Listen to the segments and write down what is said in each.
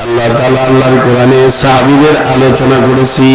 আল্লাহ তাআলা আল্লাহর কোরআনে সাহাবীদের আলোচনা করেছি।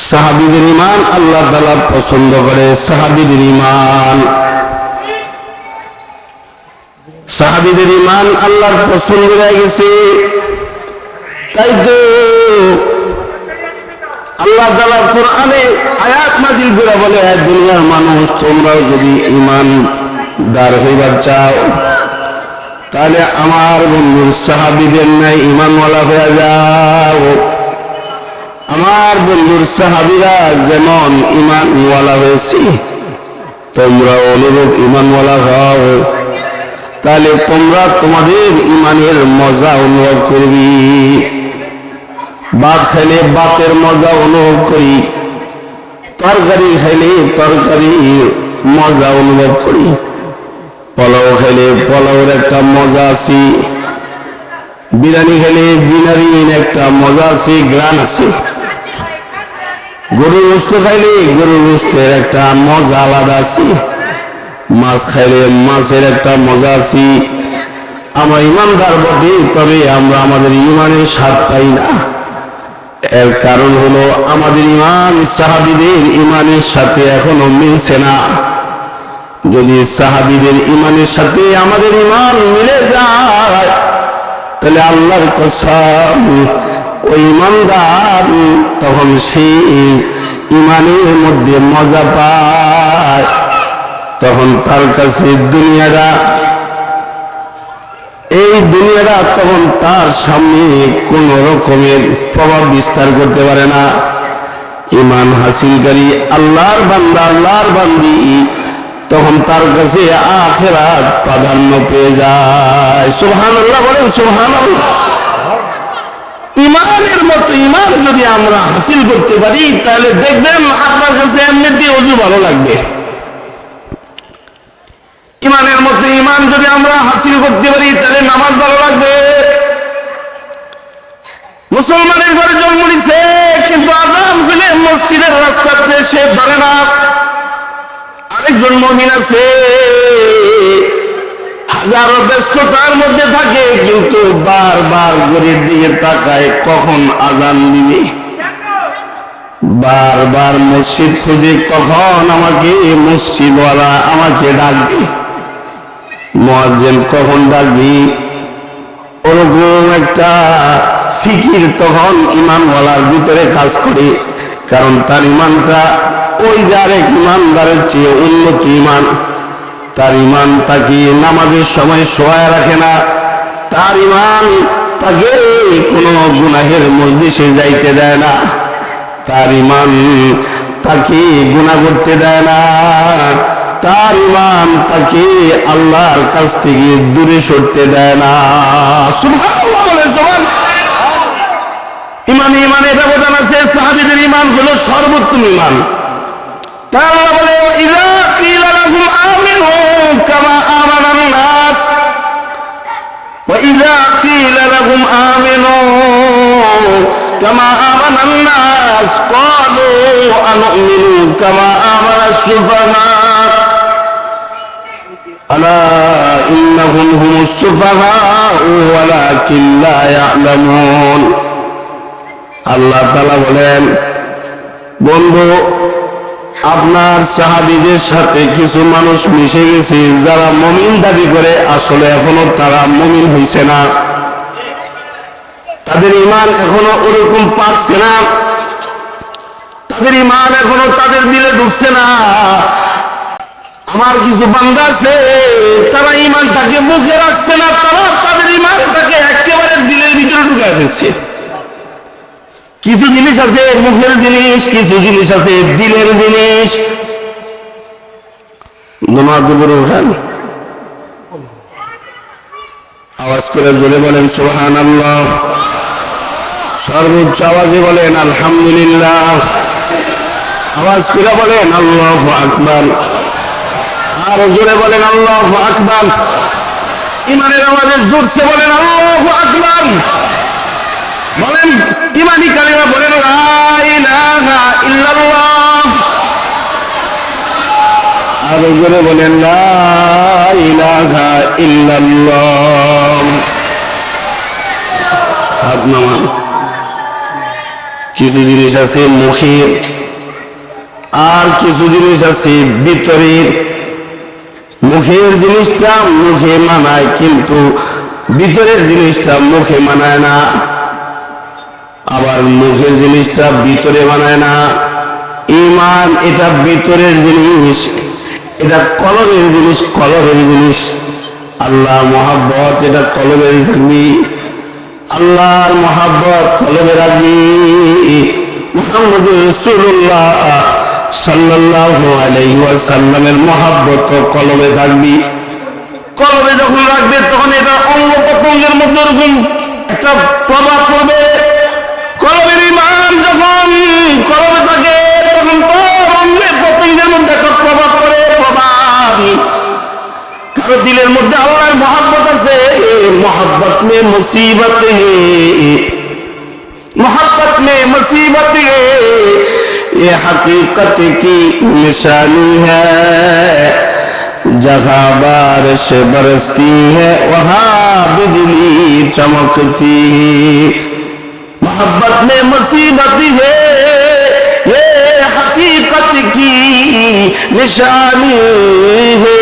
সাহাবীদের ঈমান আল্লাহ তাআলা পছন্দ করে। সাহাবীদের ঈমান আল্লাহর পছন্দ হয়ে গেছে। তাই তো আল্লাহ তাআলা কোরআনে আয়াত নাযিল করে বলে, দুনিয়ার মানুষ তোমরাও যদি ঈমানদার হইবার চাও তাহলে আমার বন্ধুর সাহাবীদের ন্যায় ঈমানওয়ালা হয়ে যাও। আমার বন্ধুর সাহাবীরা যেমন ঈমানওয়ালা হয়েছে তোমরা অনুরূপ ঈমানওয়ালা হও, তাহলে তোমরা তোমাদের ঈমানের মজা অনুভব করবি। ভাত খাইলে ভাতের মজা অনুভব করি, তরকারি খাইলে তরকারির মজা অনুভব করি, পোলাও খাইলে পোলাওর একটা মজা আছে, বিরিয়ানি খাইলে বিরিয়ানির একটা মজা আছে, গ্রান আছে। গরুর গোশত খাইলে গরুর গোশতের একটা মজা আলাদা আছে, মাছ খাইলে মাছের একটা মজা আছে। আমরা ঈমানদার বটে, তবে আমরা আমাদের ঈমানের স্বাদ পাই না। এর কারণ হলো আমাদের ঈমান সাহাবীদের ঈমানের সাথে এখনো মিলছে না। যদি সাহাবীদের ঈমানের সাথে আমাদের ঈমান মিলে যায় তাহলে আল্লাহর কসম ওই ঈমানদার তখন সেই ঈমানের মধ্যে মজা পায়। তখন তার কাছে এই দুনিয়াটা তখন তার সামনে কোন রকমের প্রভাব বিস্তার করতে পারে না। ঈমান হাসিলকারী আল্লাহর বান্দা, আল্লাহর বান্দি তখন তার কাছে আখিরাত প্রাধান্য পেয়ে যায়। সুবহানাল্লাহ বলেন, সুবহানাল্লাহ। ঈমানের মতো ঈমান যদি আমরা হাসিল করতে পারি তাহলে দেখবেন আপনার কাছে এমনিতেই ওযু ভালো লাগবে। ঈমানের মতো ঈমান যদি আমরা হাসিল করতে পারি তাহলে নামাজ ভালো লাগবে। মুসলমানের ঘরে জন্ম নিছে কিন্তু আযান ফেলে মসজিদের রাস্তাতে সে ধরে না। আরেকজন মুমিন আছে হাজারো ব্যস্ততার মধ্যে থাকে কিন্তু বারবার ঘড়ির দিকে তাকায় কখন আযান দিবে, বারবার মসজিদ খুঁজে কখন আমাকে মসজিদওয়ালা আমাকে ডাকবে, মুয়াজ্জিন কখন ডাকবি। ওরকম একটা ফিকির তখন ঈমানওয়ালার ভিতরে কাজ করে, কারণ তার ঈমানটা ওই যে আরেক ঈমানদারের চেয়ে উন্নত ঈমান। তার ঈমান তাকে নামাজের সময় শোয়ায় রাখে না, তার ঈমান তাকে কোনো গুনাহের মজলিসে যাইতে দেয় না, তার ঈমান তাকে গুনাহ করতে দেয় না, তার ঈমান তাকে আল্লাহর কাছ থেকে দূরে সরতে দেয় না। সুবহানাল্লাহ বলেন, সুবহানাল্লাহ। ঈমানে ব্যবধান আছে। সাহাবীদের ঈমান হলো সর্বোত্তম ঈমান। তারা আল্লাহ বলে, ইযা কিলা লাহুম আমিনু কামা আমানান নাস ওয়া ইযা কিলা লাহুম আমিনু কামা আমানান নাস ক্বালু আনুমিনু কামা আমানাস সুফাহা আলা ইন্নাহুম হুমুস সুফাহা ওয়ালাকিন লা ইয়ালামুন। আল্লাহ তাআলা বলেন, বন্ধু আপনার সাহাবীদের সাথে কিছু মানুষ মিশে গেছে যারা মুমিন দাবি করে, আসলে এখনো তারা মুমিন হইছে না, তাদের ঈমান এখনো ওরকম পাচ্ছে না, তাদের ঈমান এখনো তাদের দিলে ঢুকছে না। আমার কিছু বান্দা আছে তারা ঈমানটাকে মুখে রাখছে না, তারা তাদের ঈমানটাকে একেবারে দিলের ভিতরে ঢুকায় ফেলছে। কিছু জিনিস আছে মুখের জিনিস, কিছু জিনিস আছে দিলের জিনিস। নামাজ পড়ে উঠেন, আওয়াজ করে জোরে বলেন সুবহানাল্লাহ, সর্বোচ্চ আওয়াজে বলেন আলহামদুলিল্লাহ, আওয়াজ করে বলেন আল্লাহু আকবার, আর জোরে বলেন আল্লাহু আকবার। ঈমানের আওয়াজে জোরসে বলেন আল্লাহু আকবার। বলেন ঈমানি কালিমা বলেন লা ইলাহা ইল্লাল্লাহ, আর জোরে বলেন লা ইলাহা ইল্লাল্লাহ। নামান। কিছু জিনিস আছে মুখের, আর কিছু জিনিস আছে ভিতরের। মুখের জিনিসটা মুখে মানায়, কিন্তু ভিতরের জিনিসটা মুখে মানায় না। আবার মুখের জিনিসটা ভিতরে মানায় না। ঈমান এটা ভিতরের জিনিস, এটা কলবের জিনিস, কলবের জিনিস। আল্লাহ মহাব্বত এটা কলবে থাকবি, আল্লাহর মহাব্বত কলবে রাখবি। মুহাম্মদুর রাসূলুল্লাহ সাল্লাল্লাহু আলাইহি ওয়াসাল্লামের মহাব্বত কলবে থাকবি। কলবে যখন রাখবে তখন এটা অঙ্গ প্রত্যঙ্গের মধ্যে এরকম একটা প্রভাব পড়বে। কলবের ঈমান যখন কলবে থাকে তখন তোর অঙ্গের প্রত্যঙ্গের মধ্যে একটা প্রভাব পড়ে। প্রভাব কারো দিলের মধ্যে আল্লাহর মহাব্বত আছে, मोहब्बत में मुसीबत है, मोहब्बत में मुसीबत है, ये हकीकत की निशानी है। जहाँ बारिश बरसती है वहाँ बिजली चमकती है। मोहब्बत में मुसीबत है, ये हकीकत की निशानी है।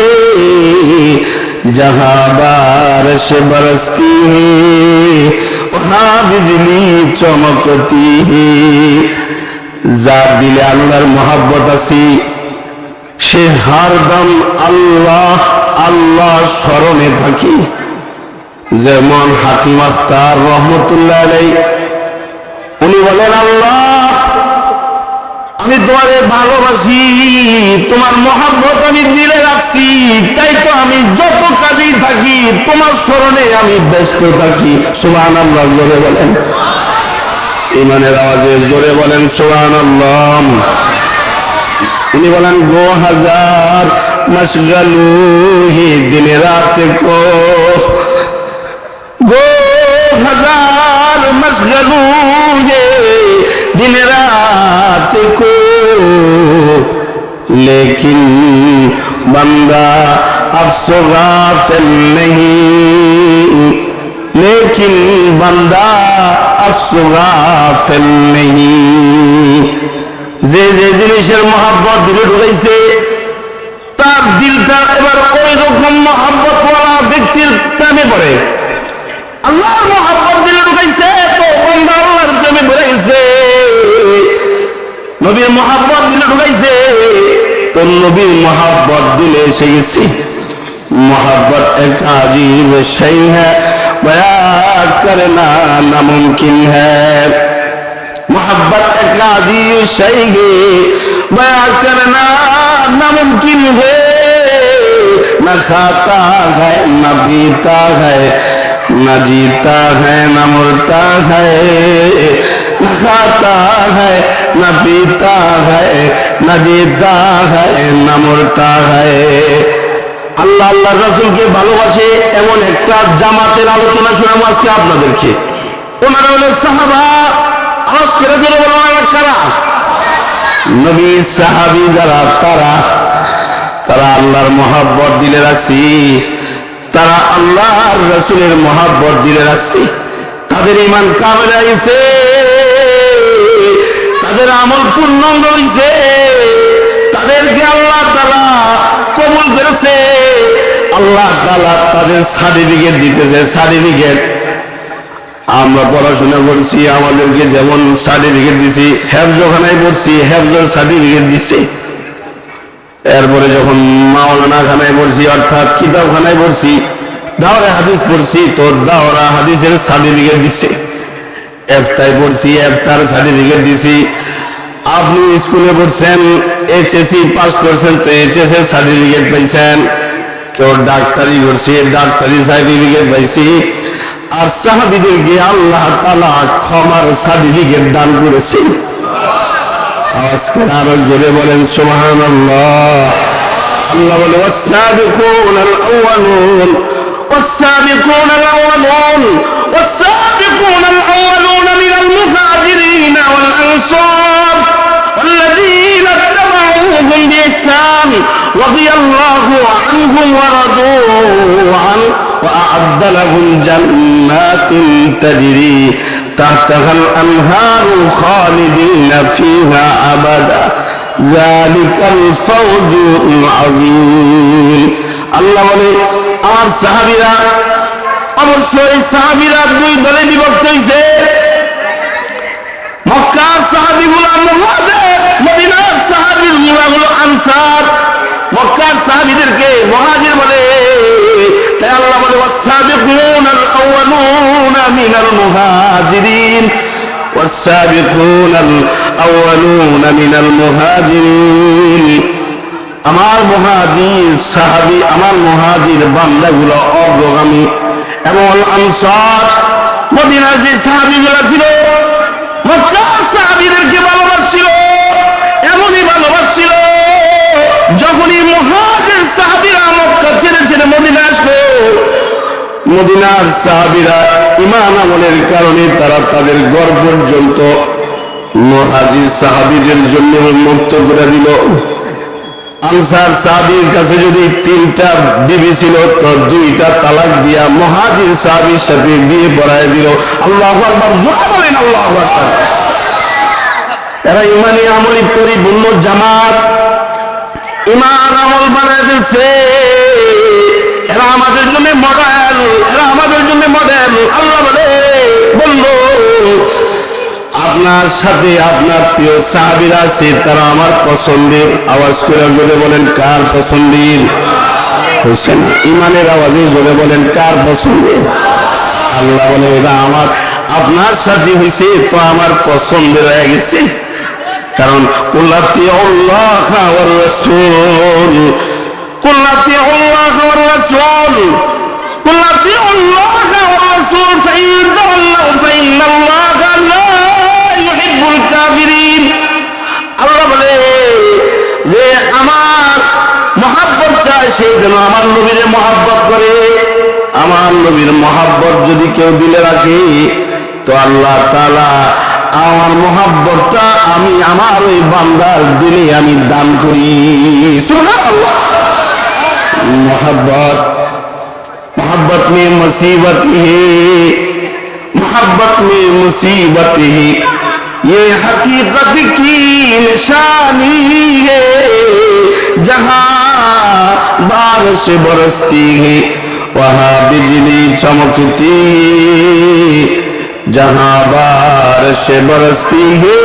जहाँ बारिश बरसती है वहाँ बिजली चमकती है। যার দিলে আল্লাহর মহব্বত আছে সে হরদম আল্লাহ আল্লাহ স্মরণে থাকে। যেমন হাকিম আস্তার রহমতুল্লাহ আলাইহি উনি বলেন, আল্লাহ আমি তোমারে ভালোবাসি, তোমার মহব্বত আমি দিলে রাখছি, তাই তো আমি যত কাজেই থাকি তোমার স্মরণে আমি ব্যস্ত থাকি। সুবহানাল্লাহ, জোরে বলেন। ঈমানের আওয়াজে জোরে বলেন সুবহানাল্লাহ। উনি বলেন, গো হাজার মশগলু হি দিন রাত কো, গো हजार मशगलू ये दिन रात को, लेकिन बंदा अफसो गाफिल नहीं, लेकिन बंदा अफसो गाफिल नहीं। যে যে জিনিসের মহব্বত দিলে ঢুকাইছে তার দিলটা এবার ওই রকম মহব্বতওয়ালা ব্যক্তির প্রেমে পড়ে। আল্লাহর মহব্বত দিলে ঢুকাইছে তো বান্দা আল্লাহর প্রেমে পড়ে গেছে। নবীর মহব্বত দিলে ঢুকাইছে তো নবীর মহব্বত দিলে এসে গেছে। मोहब्बत एक अजीब शय है, बयां करना नामुमकिन है। मोहब्बत एक अजीब शय है, बयां करना नामुमकिन है। न खाता है न पीता है, न जीता है न मरता है, न खाता है न पीता है, न जीता है न मरता है। আল্লাহ আল্লাহ রাসূলকে ভালোবাসে এমন একটা জামাতের আলোচনা শোনাবো আজকে আপনাদেরকে। ওনারা হলেন সাহাবা। আওয়াজ করে জোরে বলুন, কারা? নবী সাহাবী যারা তারা আল্লাহর মহব্বত দিলে রাখছি, তারা আল্লাহর রাসূলের মহব্বত দিলে রাখছি। তাদের ঈমান কামেল হয়েছে, তাদের আমল পূর্ণাঙ্গ হয়েছে, তাদেরকে আল্লাহ তাআলা কবুল করেছে। আল্লাহ তাআলা তাদের সার্টিফিকেট দিতেছে। সার্টিফিকেট আমরা পড়াশোনা করছি, আমাদেরকে যেমন সার্টিফিকেট দিছি, হেফজখানায় পড়ছি, হেফজের সার্টিফিকেট দিছে। এরপরে যখন মাওলানা খানায় পড়ছি, অর্থাৎ কিতাবখানায় পড়ছি, দাওরা হাদিস পড়ছি, তো দাওরা হাদিসের সার্টিফিকেট দিছে। এফতায় পড়ছি, এফতার সার্টিফিকেট দিছি। আপনি স্কুলে পড়ছেন, এইচএসসি পাস করছেন, তো এইচএস এর সার্টিফিকেট পাইছেন। কেউ ডাক্তারি করছে, ডাক্তারি সার্টিফিকেট পাইছি। আর সাহাবীদেরকে আল্লাহ তাআলা ক্ষমার সার্টিফিকেট দান করেছে। আওয়াজ করে আরো জোরে বলেন সুবহানাল্লাহ। আল্লাহ বলে, ওয়াস-সাবিকুনাল আউয়ালুন, ওয়াস-সাবিকুনাল আউয়ালুন, ওয়াস-সাবিকুনাল আউয়ালুন মিনাল মুহাজিরিন ওয়াল আনসার والذين اتبعوهم بإحسان رضي الله عنهم ورضوا عنه وأعد لهم جنات تجري তাহতাহাল আনহারু খালিদিনা ফিহা আবাদা যালিকাল ফাওজুল আযীম। আল্লাহ বলে আমার সাহাবীরা, অবশ্যই সাহাবীরা দুই দলে বিভক্ত হয়েছে। মক্কার সাহাবীগুলো মুহাজির, মদিনার সাহাবীগুলো হলো আনসার। মক্কার সাহাবীদেরকে মুহাজির বলে, তাই আল্লাহ বলে ওয়াস-সাবিকুনাল আউয়ালুনা মিনাল মুহাজিরিন ওয়াস-সাবিকুনাল আউয়ালুনা মিনাল মুহাজিরিন। আমার মুহাজির সাহাবী, আমার মুহাজির বান্দাগুলো অগ্রগামী, এবং আনসার মদিনার যে সাহাবীগুলো ছিল মক্কার সাহাবীদেরকে ভালোবাসছিল, এমনই ভালোবাসছিল যখনই মুহাজির সাহাবীরা মক্কা ছেড়ে ছেড়ে মদিনা আসলো, মদিনার সাহাবীরা ঈমান আমলের কারণে তারা তাদের ঘর পর্যন্ত মুহাজির সাহাবীদের জন্য মুক্ত করে দিল। আনসার সাহাবীর কাছে যদি 3টা বিবি ছিল তো 2টা তালাক দিয়া মুহাজির সাহাবীর সাথে বিয়ে পড়ায় দিল। আল্লাহু আকবার, জোরে বলেন আল্লাহু আকবার। এরা ঈমানে আমলি পরিপূর্ণ জামাত, ঈমান আমল বানায় দিয়েছে। এরা আমাদের জন্য মডেল, এরা আমাদের জন্য মডেল। আল্লাহ বললো আপনার সাথে আপনার প্রিয় সাহাবীরা আছে, তারা আমার পছন্দের। আওয়াজ করে জোরে বলেন কার পছন্দের? হোসেন। ইমানের আওয়াজে জোরে বলেন কার পছন্দের? আল্লাহ বলে এরা আমার আপনার সাথে হয়েছে তো আমার পছন্দের হয়ে গেছে। কারণ কুল্লাতি আল্লাহ ওয়ার রাসূল, কুল্লাতি আল্লাহ ওয়ার রাসূল, কুল্লাতি আল্লাহ ওয়ার রাসূল ফাইন্নাল্লাহ লা ইউহিব্বুল কাফিরিন। আল্লাহ বলে যে আমার মহব্বত চায় সে যেন আমার নবীর মহব্বত করে। আমার নবীর মহব্বত যদি কেউ দিলে রাখে তো আল্লাহ তাআলা আমার মহব্বতটা আমি আমার ওই বান্দার দিলে আমি দান করি। সুবহানাল্লাহ। मोहब्बत मोहब्बत में मुसीबत है, मोहब्बत में मुसीबत है, ये हकीकत की निशानी है। जहाँ बारिश बरसती है वहाँ बिजली चमकती है, जहाँ बारिश बरसती है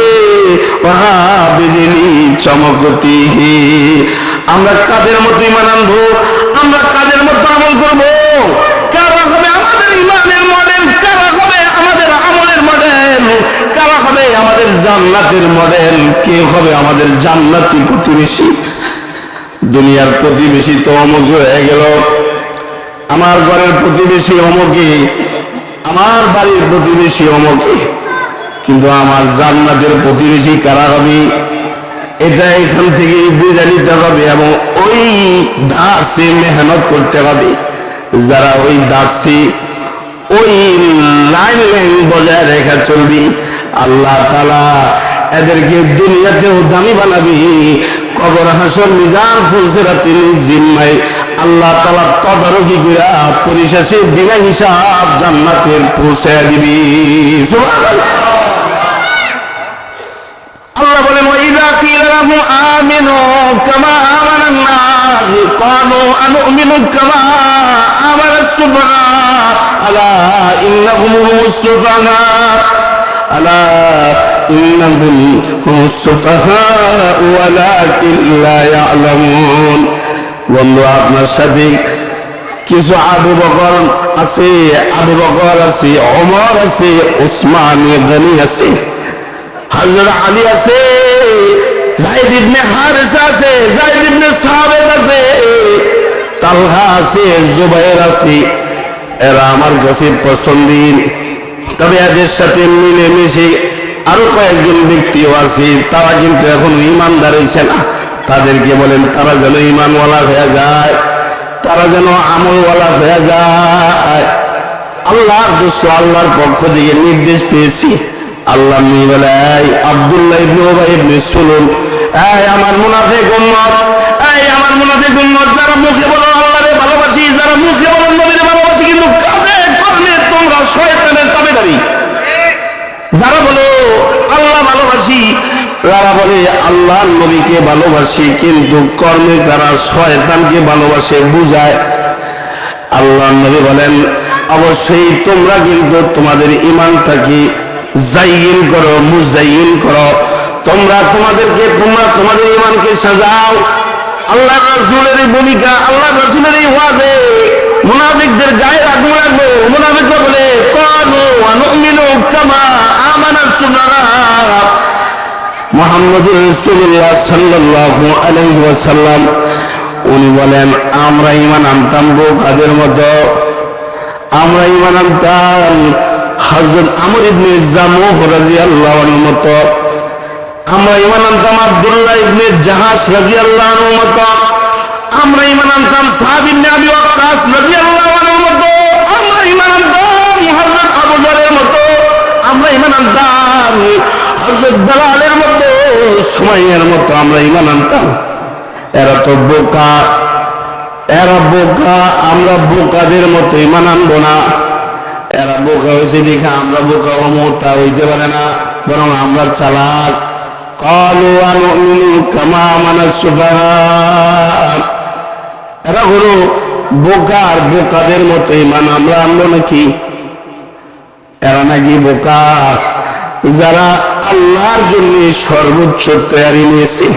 वहाँ बिजली चमकती है। আমরা কাদের মতো ঈমান আনবো, আমরা কাদের মতো আমল করবো, কারা হবে আমাদের ঈমানের মডেল, কারা হবে আমাদের আমলের মডেল, কারা হবে আমাদের জান্নাতের মডেল, কে হবে আমাদের জান্নাতি প্রতিবেশী। দুনিয়ার প্রতিবেশী তো অমুক হয়ে গেল, আমার ঘরের প্রতিবেশী অমুকে, আমার বাড়ির প্রতিবেশী অমুকে, কিন্তু আমার জান্নাতের প্রতিবেশী কারা হবে এটা এখান থেকে বুঝে নিতে হবে এবং ওই দার্সে মেহনত করতে হবে। যারা ওই দার্সে ওই লাইন বজায় রেখা চলবি, আল্লাহ তাআলা এদেরকে দুনিয়াতেও দামি বানাবি, কবর হাসর মিজান ফুলসিরাতের জিম্মায় আল্লাহ তাআলা তদারকি করে পরিশেষে বিনা হিসাব জান্নাতের পৌঁছে দিবি। সুবহানাল্লাহ। আল্লাহ বলেন ওয়াইদা কিলা লাহু আমিনু কামা আমানান নাস ক্বালু আনুমিনু কামা আমানাস সুফাহা আলা ইন্নাহুম হুমুস সুফাহা আলা ইন্নাহুম হুমুস সুফাহা ওয়ালাকিন লা ইয়ালামুন। বন্ধু আপনার সাথে কিছু আবু বকর আছে, আবু বকর আছে, ওমর আছে, উসমান গনি আছে, হযরত আলী আছে, যায়েদ ইবনে হারিসা আছে, যায়েদ ইবনে সাবিত আছে, তালহা আছে, জুবাইর আছে। এরা আমার কাছে পছন্দের। তবে এদের সাথে মিলেমিশে আরো কয়েকজন ব্যক্তিও আছে, তারা কিন্তু এখন ঈমানদার হইছে না। তাদেরকে বলেন তারা যেন ঈমানওয়ালা হয়ে যায়, তারা যেন আমলওয়ালা হয়ে যায়। আল্লাহর দোস্ত, আল্লাহর পক্ষ থেকে নির্দেশ পেয়েছি। আল্লাহ বলে আব্দুল্লাহ ইবনে উবাই ইবনে সুলুল, এই আমার মুনাফিক উম্মত, এই আমার মুনাফিক উম্মত, যারা মুখে বলো আল্লাহরে ভালোবাসি, যারা মুখে বলো নবীরে ভালোবাসি, কিন্তু কাজে কর্মে তোমরা শয়তানের তাবেদারি। যারা বলে আল্লাহ ভালোবাসি, যারা বলে আল্লাহ নবীকে ভালোবাসি, কিন্তু কর্মে তারা শয়তানকে ভালোবাসে, বুঝায়। আল্লাহ নবী বলেন অবশ্যই তোমরা কিন্তু তোমাদের ঈমানটাকে জাইয়িন করো, মুজাইয়িন করো, তোমরা তোমাদের ঈমানকে সাজাও। আল্লাহ রাসূলের এই ভূমিকা, আল্লাহ রাসূলের এই ওয়াজে মুনাফিকদের গায়ে আগুন লাগলো। মুনাফিকরা বলে ক্বালু ওয়া নু'মিনু কামা আমানাস সুফাহা। মুহাম্মদুর রাসূলুল্লাহ সাল্লাল্লাহু আলাইহি ওয়াসাল্লাম উনি বলেন আমরা ঈমান আনতাম বোকাদের মতো, আমরা ঈমান আনতাম হযরত আমর ইবনে জামুহ রাদিয়াল্লাহু আনহুর মতো, আমরা ঈমান আনতাম আব্দুল্লাহ ইবনে জাহাশ রাদিয়াল্লাহু আনহুর মতো, আমরা ঈমান আনতাম সাদ ইবনে আবি ওয়াক্কাস রাদিয়াল্লাহু আনহুর মতো, আমরা ঈমান আনতাম হযরত আবু যরের মতো, আমরা ঈমান আনতাম হযরত বেলালের মতো, সুমাইয়ার মতো আমরা ঈমান আনতাম। এরা তো বোকা, এরা বোকা, আমরা বোকাদের মতো ঈমান আনবো না। এরা বোকা হয়েছে দেখে আমরা বোকা হবো তা হইতে পারে না, বরং আমরা চালাক। ক্বালু ওয়া নু'মিনু কামা আমানাস সুফাহা। এরা হলো বোকার, বোকাদের মতো ঈমান আমরা আনবো নাকি? এরা নাকি বোকা যারা আল্লাহর জন্য সর্বোচ্চ তৈরি নিয়েছে,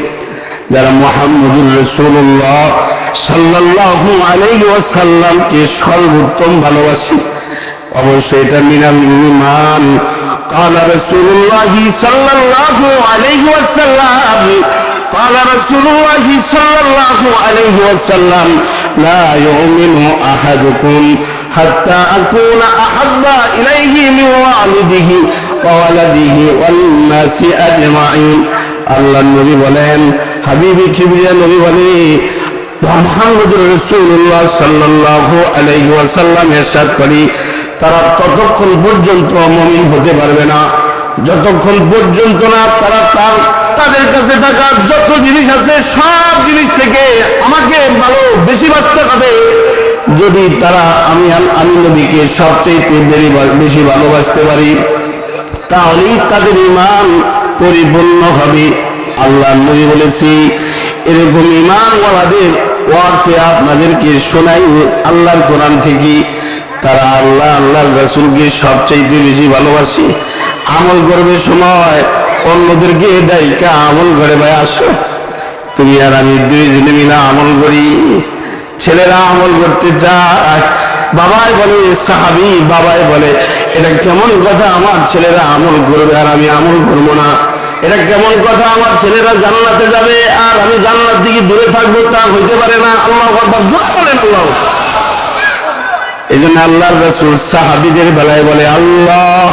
যারা মুহাম্মদুর রাসূলুল্লাহ সাল্লাল্লাহু আলাইহি ওয়াসাল্লামকে সর্বোত্তম ভালোবাসে। অবশ্যই এটা মিনাল ঈমান। قال رسول الله صلى الله عليه وسلم قال رسول الله صلى الله عليه وسلم لا يؤمن أحدكم حتى أكون أحب إليه من والده وولده والناس أجمعين। আল্লাহ নবী বলেন, হাবিবি কিবরিয়া নবী বলেন, মুহাম্মদুর রাসূলুল্লাহ সাল্লাল্লাহু আলাইহি ওয়াসাল্লাম ইরশাদ করি, তারা ততক্ষণ পর্যন্ত মুমিন হতে পারবে না যতক্ষণ পর্যন্ত না তারা তাদের কাছে থাকা যত জিনিস আছে সব জিনিস থেকে আমাকে ভালো বেশি বাঁচতে হবে। যদি তারা আমি নবীকে সবচেয়ে বেশি ভালোবাসতে পারি, তাহলেই তাদের ঈমান পরিপূর্ণ হবে। আল্লাহ নবী বলেছি, এরকম ঈমানওয়ালাদের ওয়াকে আপনাদেরকে শোনাই আল্লাহর কোরআন থেকে। তারা আল্লাহর রাসূলকে সবচেয়ে বেশি ভালোবাসে। আমল করবে সময় অন্যদেরকে ডাইকা আমল করে, ভাই আসো তুমি আর আমি দুইজনে মিলে আমল করি। ছেলেরা আমল করতে যায়, বাবাই বলে সাহাবী, বাবাই বলে এটা কেমন কথা, আমার ছেলেরা আমল করবে আর আমি আমল করবো না, এটা কেমন কথা, আমার ছেলেরা জান্নাতে যাবে আর আমি জান্নাত থেকে দূরে থাকবো, তা হইতে পারে না। আল্লাহু আকবার জোরে বলেন আল্লাহু। এই জন্য আল্লাহর রাসূল সাহাবীদের বেলায় বলে আল্লাহ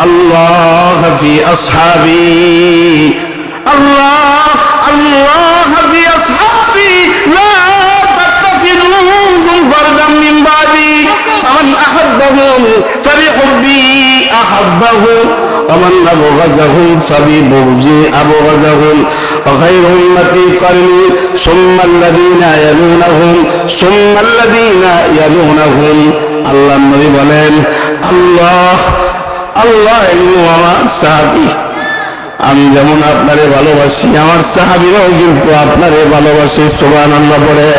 আল্লাহ ফি আসহাবি, আল্লাহ আল্লাহ ফি আসহাবি, লা তাত্তাখিযুহুম ফারদাম মিন বাদি, ফামান আহাব্বাহুম ফাবিহুব্বি আহাব্বাহুম ومن أبغضهم فببغضي أبغضهم وخير أمتي قرني ثم الذين يلونهم ثم الذين يلونهم। আল্লাহ নবী বলেন আল্লাহ আল্লাহ আমার সাহাবী, আমি যেমন আপনারে ভালোবাসি আমার সাহাবীরাও কিন্তু আপনারে ভালোবাসে। সুবহানাল্লাহ বলে।